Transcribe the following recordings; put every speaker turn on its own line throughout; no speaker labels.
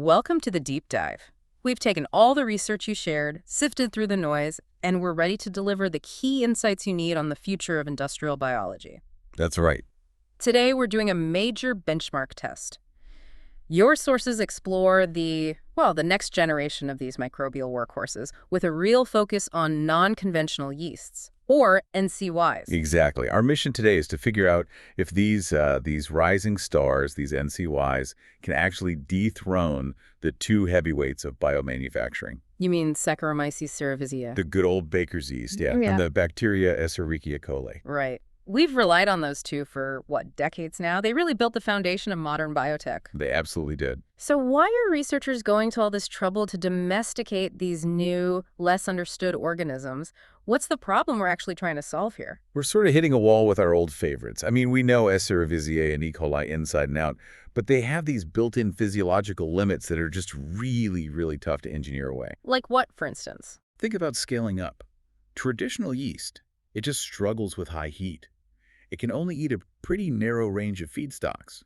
Welcome to the deep dive. We've taken all the research you shared, sifted through the noise, and we're ready to deliver the key insights you need on the future of industrial biology.
That's right.
Today, we're doing a major benchmark test. Your sources explore the next generation of these microbial workhorses with a real focus on non-conventional yeasts, or NCYs.
Exactly. Our mission today is to figure out if these rising stars, these NCYs, can actually dethrone the two heavyweights of biomanufacturing.
You mean Saccharomyces cerevisiae?
The good old baker's yeast, yeah.
Yeah.
And the bacteria Escherichia coli.
Right. We've relied on those two for, decades now? They really built the foundation of modern biotech.
They absolutely did.
So why are researchers going to all this trouble to domesticate these new, less understood organisms? What's the problem we're actually trying to solve here?
We're sort of hitting a wall with our old favorites. I mean, we know cerevisiae and E. coli inside and out, but they have these built-in physiological limits that are just really, really tough to engineer away.
Like what, for instance?
Think about scaling up. Traditional yeast, it just struggles with high heat. It can only eat a pretty narrow range of feedstocks.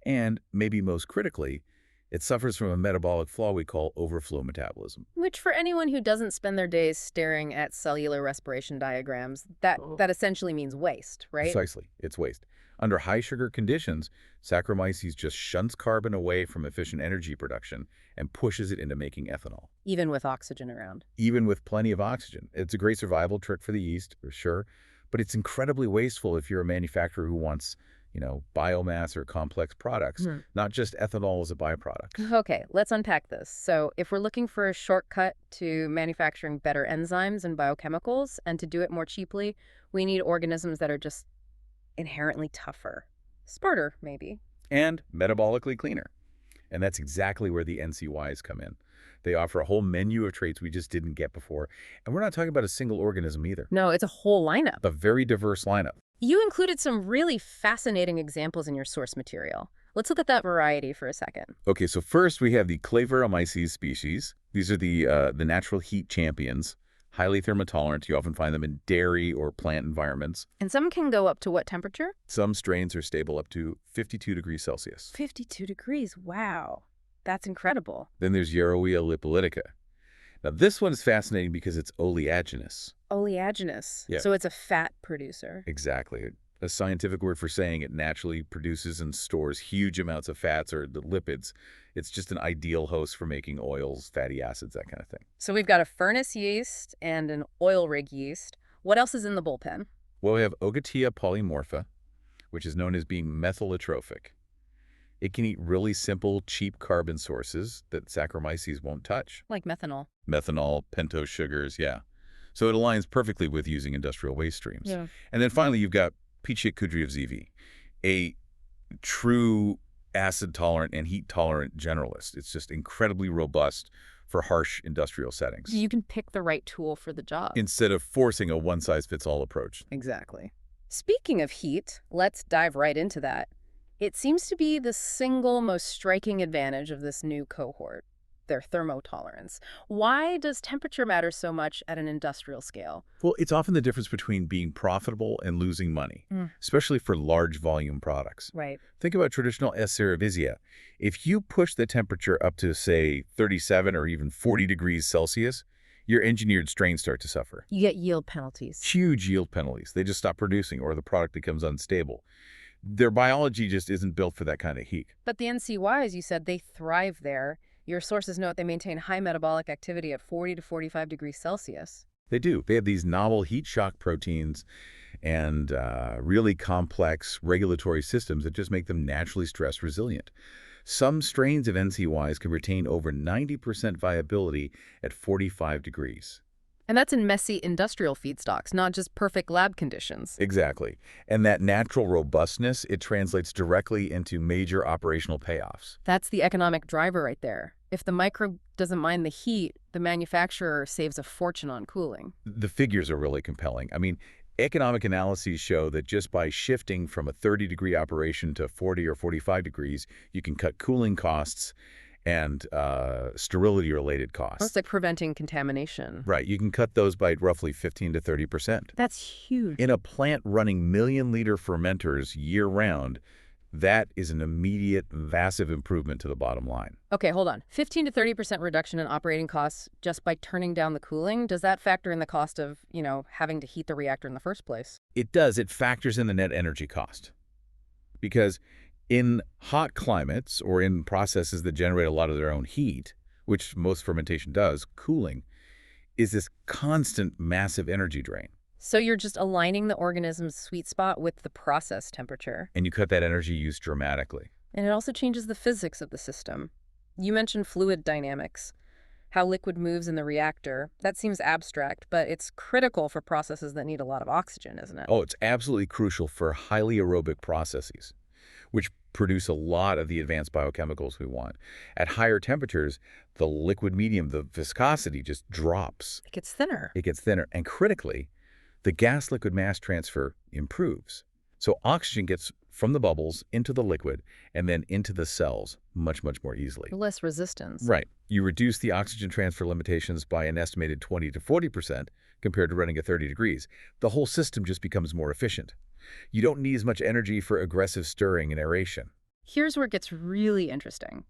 And, maybe most critically, it suffers from a metabolic flaw we call overflow metabolism.
Which, for anyone who doesn't spend their days staring at cellular respiration diagrams, that essentially means waste, right?
Precisely. It's waste. Under high sugar conditions, Saccharomyces just shunts carbon away from efficient energy production and pushes it into making ethanol.
Even with oxygen around.
Even with plenty of oxygen. It's a great survival trick for the yeast, for sure, but it's incredibly wasteful if you're a manufacturer who wants, biomass or complex products, not just ethanol as a byproduct.
Okay, let's unpack this. So if we're looking for a shortcut to manufacturing better enzymes and biochemicals, and to do it more cheaply, we need organisms that are just inherently tougher. Smarter, maybe.
And metabolically cleaner. And that's exactly where the NCYs come in. They offer a whole menu of traits we just didn't get before. And we're not talking about a single organism either.
No, it's a whole lineup.
A very diverse lineup.
You included some really fascinating examples in your source material. Let's look at that variety for a second.
Okay, so first we have the Saccharomyces species. These are the natural heat champions. Highly thermotolerant. You often find them in dairy or plant environments.
And some can go up to what temperature?
Some strains are stable up to 52 degrees Celsius.
52 degrees, wow. That's incredible.
Then there's Yersinia lipolytica. Now this one is fascinating because it's oleaginous.
Oleaginous.
Yeah.
So it's a fat producer.
Exactly. A scientific word for saying it naturally produces and stores huge amounts of fats or the lipids. It's just an ideal host for making oils, fatty acids, that kind of thing.
So we've got a furnace yeast and an oil rig yeast. What else is in the bullpen?
Well, we have Ogatia polymorpha, which is known as being methylotropic. It can eat really simple, cheap carbon sources that Saccharomyces won't touch.
Like methanol.
Methanol, pentose sugars, yeah. So it aligns perfectly with using industrial waste streams.
Yeah.
And then finally, you've got Pichia kudryavzivi, a true acid-tolerant and heat-tolerant generalist. It's just incredibly robust for harsh industrial settings.
You can pick the right tool for the job.
Instead of forcing a one-size-fits-all approach.
Exactly. Speaking of heat, let's dive right into that. It seems to be the single most striking advantage of this new cohort, their thermotolerance. Why does temperature matter so much at an industrial scale?
Well, it's often the difference between being profitable and losing money, especially for large volume products.
Right.
Think about traditional cerevisiae. If you push the temperature up to, say, 37 or even 40 degrees Celsius, your engineered strains start to suffer.
You get yield penalties.
Huge yield penalties. They just stop producing or the product becomes unstable. Their biology just isn't built for that kind of heat.
But the NCYs, you said, they thrive there. Your sources note they maintain high metabolic activity at 40 to 45 degrees Celsius.
They do. They have these novel heat shock proteins and really complex regulatory systems that just make them naturally stress resilient. Some strains of NCYs can retain over 90% viability at 45 degrees.
And that's in messy industrial feedstocks, not just perfect lab conditions.
Exactly. And that natural robustness, it translates directly into major operational payoffs.
That's the economic driver right there. If the microbe doesn't mind the heat, the manufacturer saves a fortune on cooling.
The figures are really compelling. I mean, economic analyses show that just by shifting from a 30-degree operation to 40 or 45 degrees, you can cut cooling costs and sterility-related
Well,
costs.
it's like preventing contamination.
Right. You can cut those by roughly 15 to 30%.
That's huge.
In a plant running million-liter fermenters year-round, That is an immediate, massive improvement to the bottom line.
Okay, hold on. 15 to 30% reduction in operating costs just by turning down the cooling. Does that factor in the cost of, having to heat the reactor in the first place?
It does. It factors in the net energy cost. Because in hot climates or in processes that generate a lot of their own heat, which most fermentation does, cooling is this constant massive energy drain.
So you're just aligning the organism's sweet spot with the process temperature.
And you cut that energy use dramatically.
And it also changes the physics of the system. You mentioned fluid dynamics, how liquid moves in the reactor. That seems abstract, but it's critical for processes that need a lot of oxygen, isn't it?
Oh, it's absolutely crucial for highly aerobic processes, which produce a lot of the advanced biochemicals we want. At higher temperatures, the liquid medium, the viscosity just drops.
It gets thinner.
It gets thinner. And critically, the gas-liquid mass transfer improves. So oxygen gets from the bubbles into the liquid and then into the cells much, much more easily.
Less resistance.
Right. You reduce the oxygen transfer limitations by an estimated 20 to 40% compared to running at 30 degrees. The whole system just becomes more efficient. You don't need as much energy for aggressive stirring and aeration.
Here's where it gets really interesting.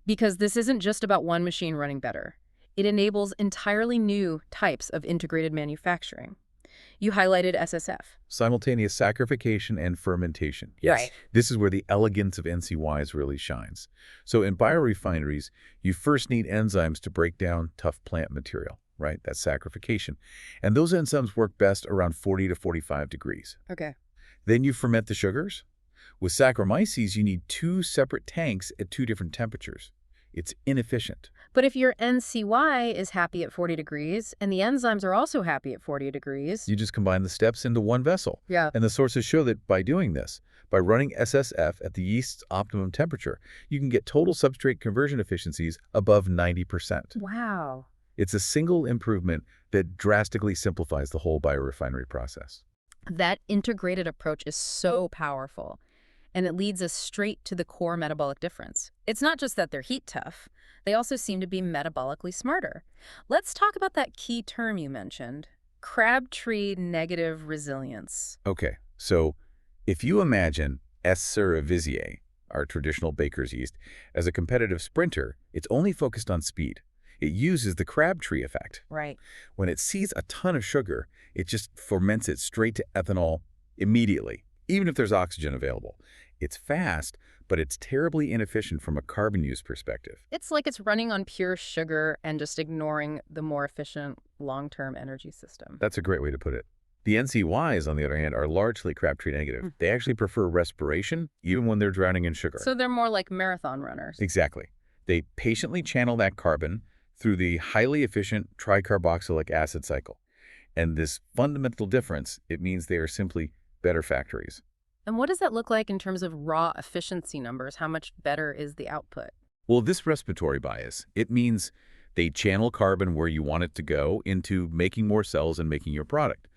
Because this isn't just about one machine running better. It enables entirely new types of integrated manufacturing. You highlighted SSF.
Simultaneous saccharification and fermentation. Yes.
Right.
This is where the elegance of NCYs really shines. So in biorefineries, you first need enzymes to break down tough plant material, right? That's saccharification. And those enzymes work best around 40 to 45 degrees.
Okay.
Then you ferment the sugars. With Saccharomyces, you need 2 separate tanks at 2 different temperatures. It's inefficient.
But if your NCY is happy at 40 degrees and the enzymes are also happy at 40 degrees...
You just combine the steps into one vessel.
Yeah.
And the sources show that by doing this, by running SSF at the yeast's optimum temperature, you can get total substrate conversion efficiencies above 90%.
Wow.
It's a single improvement that drastically simplifies the whole biorefinery process.
That integrated approach is so powerful. And it leads us straight to the core metabolic difference. It's not just that they're heat tough. They also seem to be metabolically smarter. Let's talk about that key term you mentioned, Crabtree negative resilience.
Okay, so if you imagine cerevisiae, our traditional baker's yeast, as a competitive sprinter, it's only focused on speed. It uses the Crabtree effect.
Right.
When it sees a ton of sugar, it just ferments it straight to ethanol immediately, even if there's oxygen available. It's fast, but it's terribly inefficient from a carbon use perspective.
It's like it's running on pure sugar and just ignoring the more efficient long-term energy system.
That's a great way to put it. The NCYs, on the other hand, are largely Crabtree negative. They actually prefer respiration, even when they're drowning in sugar.
So they're more like marathon runners.
Exactly. They patiently channel that carbon through the highly efficient tricarboxylic acid cycle. And this fundamental difference, it means they are simply better factories.
And what does that look like in terms of raw efficiency numbers? How much better is the output?
Well, this respiratory bias, it means they channel carbon where you want it to go into making more cells and making your product.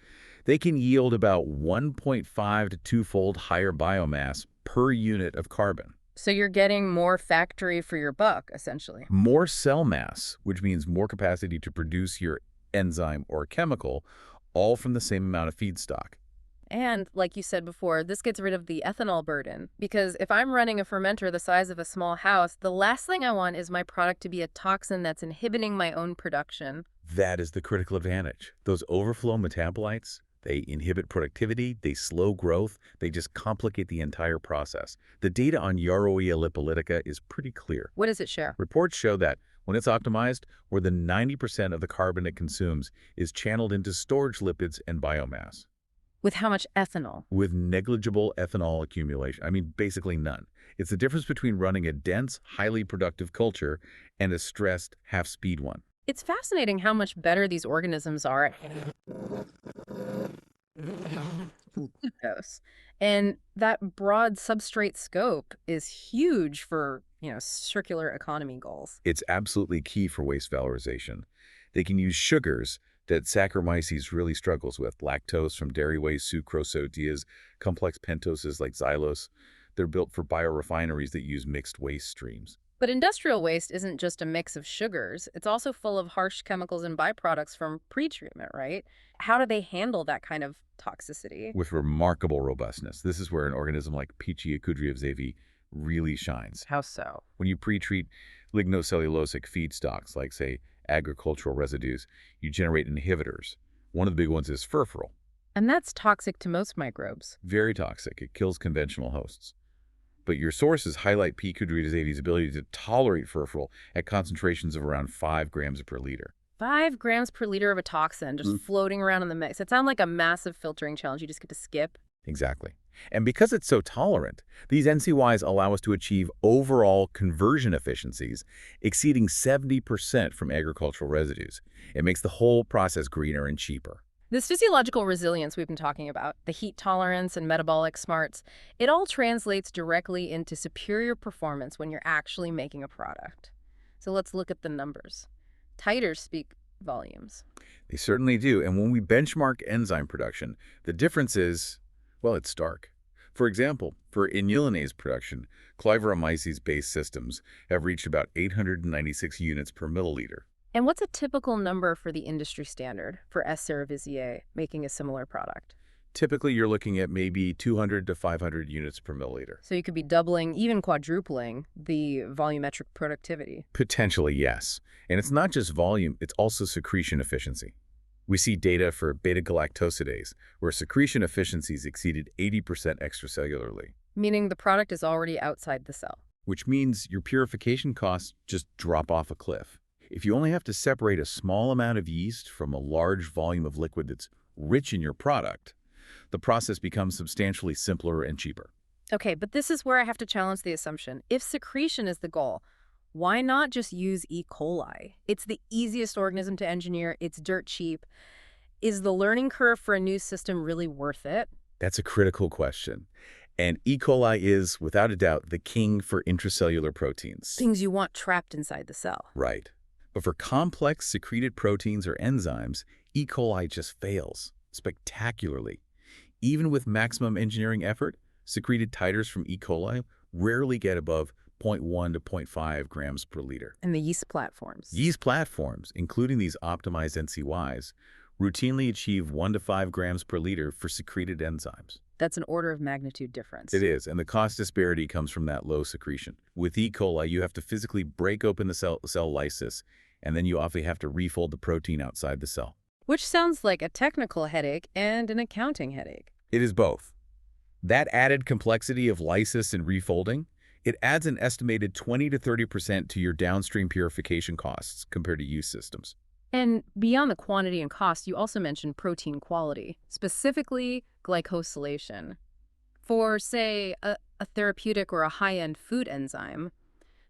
They can yield about 1.5 to 2-fold higher biomass per unit of carbon.
So you're getting more factory for your buck, essentially.
More cell mass, which means more capacity to produce your enzyme or chemical, all from the same amount of feedstock.
And, like you said before, this gets rid of the ethanol burden. Because if I'm running a fermenter the size of a small house, the last thing I want is my product to be a toxin that's inhibiting my own production.
That is the critical advantage. Those overflow metabolites, they inhibit productivity, they slow growth, they just complicate the entire process. The data on Yaroia lipolytica is pretty clear.
What does it share?
Reports show that when it's optimized, more than 90% of the carbon it consumes is channeled into storage lipids and biomass.
With how much ethanol?
With negligible ethanol accumulation. I mean, basically none. It's the difference between running a dense, highly productive culture and a stressed, half-speed one.
It's fascinating how much better these organisms are at glucose. And that broad substrate scope is huge for, circular economy goals.
It's absolutely key for waste valorization. They can use sugars that Saccharomyces really struggles with, lactose from dairy waste, sucrose, oatias, complex pentoses like xylose. They're built for biorefineries that use mixed waste streams.
But industrial waste isn't just a mix of sugars. It's also full of harsh chemicals and byproducts from pretreatment, right? How do they handle that kind of toxicity?
With remarkable robustness. This is where an organism like Pichiacudriavzevi really shines.
How so?
When you pre-treat lignocellulosic feedstocks, like, say, agricultural residues, you generate inhibitors. One of the big ones is furfural.
And that's toxic to most microbes.
Very toxic. It kills conventional hosts. But your sources highlight P. cudriavzevi's ability to tolerate furfural at concentrations of around 5 grams per liter.
5 grams per liter of a toxin just floating around in the mix. It sounds like a massive filtering challenge you just get to skip.
Exactly. And because it's so tolerant, these NCYs allow us to achieve overall conversion efficiencies exceeding 70% from agricultural residues. It makes the whole process greener and cheaper.
This physiological resilience we've been talking about, the heat tolerance and metabolic smarts, it all translates directly into superior performance when you're actually making a product. So let's look at the numbers. Titers speak volumes.
They certainly do. And when we benchmark enzyme production, the difference is, well, it's stark. For example, for inulinase production, Saccharomyces-based systems have reached about 896 units per milliliter.
And what's a typical number for the industry standard for S. cerevisiae making a similar product?
Typically, you're looking at maybe 200 to 500 units per milliliter.
So you could be doubling, even quadrupling, the volumetric productivity.
Potentially, yes. And it's not just volume, it's also secretion efficiency. We see data for beta-galactosidase, where secretion efficiencies exceeded 80% extracellularly.
Meaning the product is already outside the cell.
Which means your purification costs just drop off a cliff. If you only have to separate a small amount of yeast from a large volume of liquid that's rich in your product, the process becomes substantially simpler and cheaper.
Okay, but this is where I have to challenge the assumption. If secretion is the goal, why not just use E. coli? It's the easiest organism to engineer. It's dirt cheap. Is the learning curve for a new system really worth it?
That's a critical question. And E. coli is, without a doubt, the king for intracellular proteins.
Things you want trapped inside the cell.
Right. But for complex secreted proteins or enzymes, E. coli just fails spectacularly. Even with maximum engineering effort, secreted titers from E. coli rarely get above 0.1 to 0.5 grams per liter.
And the yeast platforms.
Yeast platforms, including these optimized NCYs, routinely achieve 1 to 5 grams per liter for secreted enzymes.
That's an order of magnitude difference.
It is, and the cost disparity comes from that low secretion. With E. coli, you have to physically break open the cell lysis, and then you often have to refold the protein outside the cell.
Which sounds like a technical headache and an accounting headache.
It is both. That added complexity of lysis and refolding, it adds an estimated 20 to 30% to your downstream purification costs compared to yeast systems.
And beyond the quantity and cost, you also mentioned protein quality, specifically glycosylation. For, say, a therapeutic or a high-end food enzyme,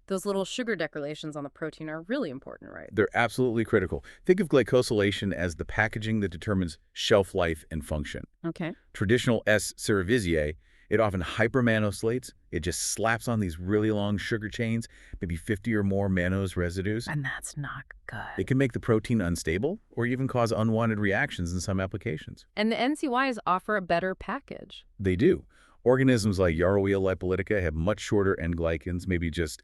those little sugar decorations on the protein are really important, right?
They're absolutely critical. Think of glycosylation as the packaging that determines shelf life and function.
Okay.
Traditional S. cerevisiae, it often hyper-mannosylates. It just slaps on these really long sugar chains, maybe 50 or more mannose residues.
And that's not good.
It can make the protein unstable or even cause unwanted reactions in some applications.
And the NCYs offer a better package.
They do. Organisms like Yaroia lipolytica have much shorter end glycans, maybe just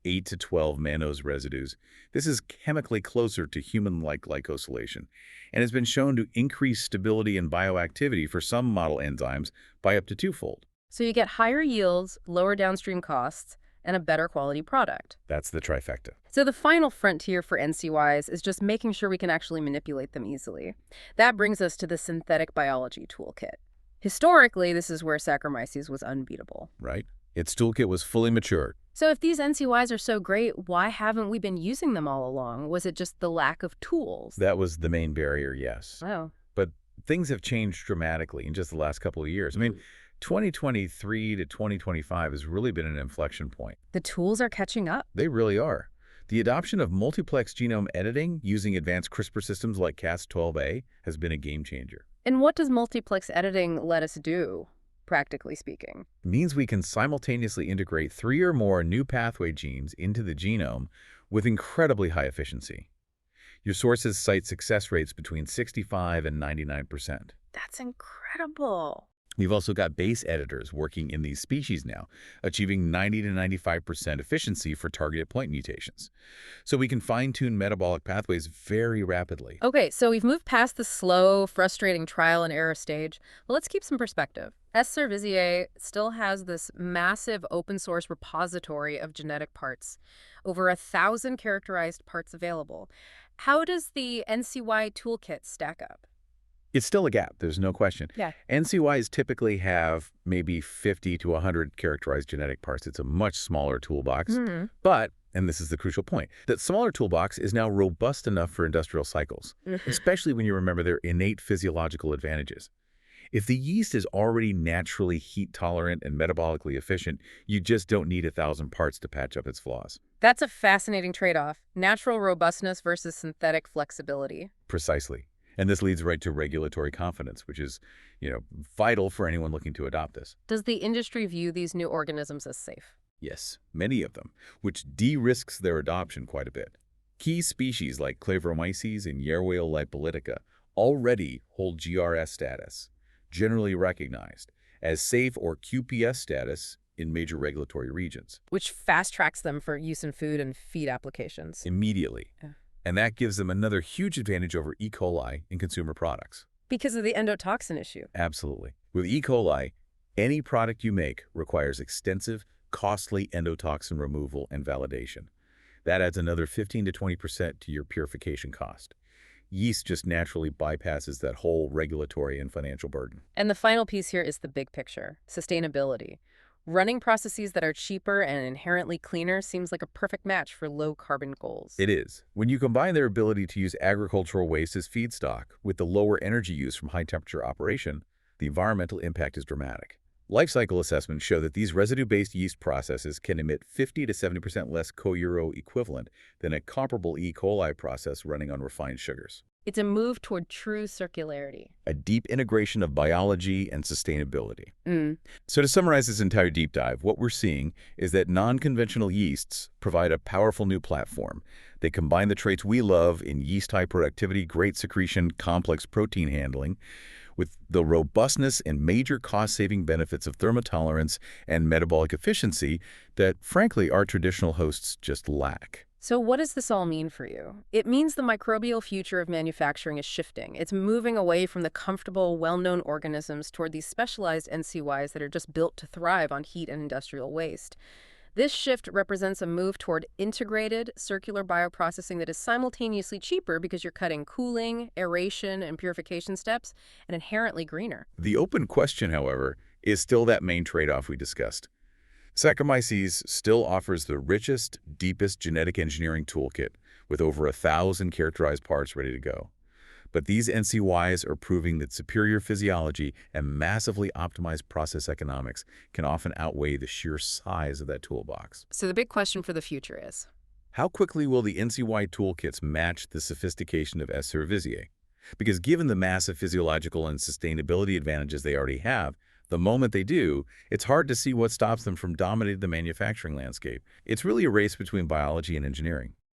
8 to 12 mannose residues. This is chemically closer to human-like glycosylation and has been shown to increase stability and bioactivity for some model enzymes by up to twofold.
So you get higher yields, lower downstream costs, and a better quality product.
That's the trifecta.
So the final frontier for NCYs is just making sure we can actually manipulate them easily. That brings us to the synthetic biology toolkit. Historically, this is where Saccharomyces was unbeatable.
Right? Its toolkit was fully matured.
So if these NCYs are so great, why haven't we been using them all along? Was it just the lack of tools?
That was the main barrier, yes.
Oh.
But things have changed dramatically in just the last couple of years. I mean, 2023 to 2025 has really been an inflection point.
The tools are catching up.
They really are. The adoption of multiplex genome editing using advanced CRISPR systems like Cas12a has been a game changer.
And what does multiplex editing let us do, practically speaking?
It means we can simultaneously integrate 3 or more new pathway genes into the genome with incredibly high efficiency. Your sources cite success rates between 65 and 99%.
That's incredible.
We've also got base editors working in these species now, achieving 90 to 95% efficiency for targeted point mutations. So we can fine-tune metabolic pathways very rapidly.
Okay, so we've moved past the slow, frustrating trial and error stage. But let's keep some perspective. S. cerevisiae still has this massive open source repository of genetic parts, over 1,000 characterized parts available. How does the NCY toolkit stack up?
It's still a gap, there's no question.
Yeah.
NCYs typically have maybe 50 to 100 characterized genetic parts. It's a much smaller toolbox.
Hmm.
But, and this is the crucial point, that smaller toolbox is now robust enough for industrial cycles, especially when you remember their innate physiological advantages. If the yeast is already naturally heat tolerant and metabolically efficient, you just don't need 1,000 parts to patch up its flaws.
That's a fascinating trade-off. Natural robustness versus synthetic flexibility.
Precisely. And this leads right to regulatory confidence, which is, vital for anyone looking to adopt this.
Does the industry view these new organisms as safe?
Yes, many of them, which de-risks their adoption quite a bit. Key species like Saccharomyces and Yerwale lipolytica already hold GRS status, generally recognized as safe or QPS status in major regulatory regions.
Which fast-tracks them for use in food and feed applications.
Immediately.
Yeah.
And that gives them another huge advantage over E. coli in consumer products.
Because of the endotoxin issue.
Absolutely. With E. coli, any product you make requires extensive, costly endotoxin removal and validation. That adds another 15 to 20% to your purification cost. Yeast just naturally bypasses that whole regulatory and financial burden.
And the final piece here is the big picture, sustainability. Running processes that are cheaper and inherently cleaner seems like a perfect match for low-carbon goals.
It is. When you combine their ability to use agricultural waste as feedstock with the lower energy use from high-temperature operation, the environmental impact is dramatic. Life cycle assessments show that these residue-based yeast processes can emit 50 to 70% less co-euro equivalent than a comparable E. coli process running on refined sugars.
It's a move toward true circularity.
A deep integration of biology and sustainability. So to summarize this entire deep dive, what we're seeing is that non-conventional yeasts provide a powerful new platform. They combine the traits we love in yeast hyperactivity, great secretion, complex protein handling, with the robustness and major cost-saving benefits of thermotolerance and metabolic efficiency that, frankly, our traditional hosts just lack.
So what does this all mean for you? It means the microbial future of manufacturing is shifting. It's moving away from the comfortable, well-known organisms toward these specialized NCYs that are just built to thrive on heat and industrial waste. This shift represents a move toward integrated, circular bioprocessing that is simultaneously cheaper because you're cutting cooling, aeration, and purification steps, and inherently greener.
The open question, however, is still that main trade-off we discussed. Saccharomyces still offers the richest, deepest genetic engineering toolkit with over 1,000 characterized parts ready to go. But these NCYs are proving that superior physiology and massively optimized process economics can often outweigh the sheer size of that toolbox.
So the big question for the future is,
How quickly will the NCY toolkits match the sophistication of S. cerevisiae? Because given the massive physiological and sustainability advantages they already have, the moment they do, it's hard to see what stops them from dominating the manufacturing landscape. It's really a race between biology and engineering.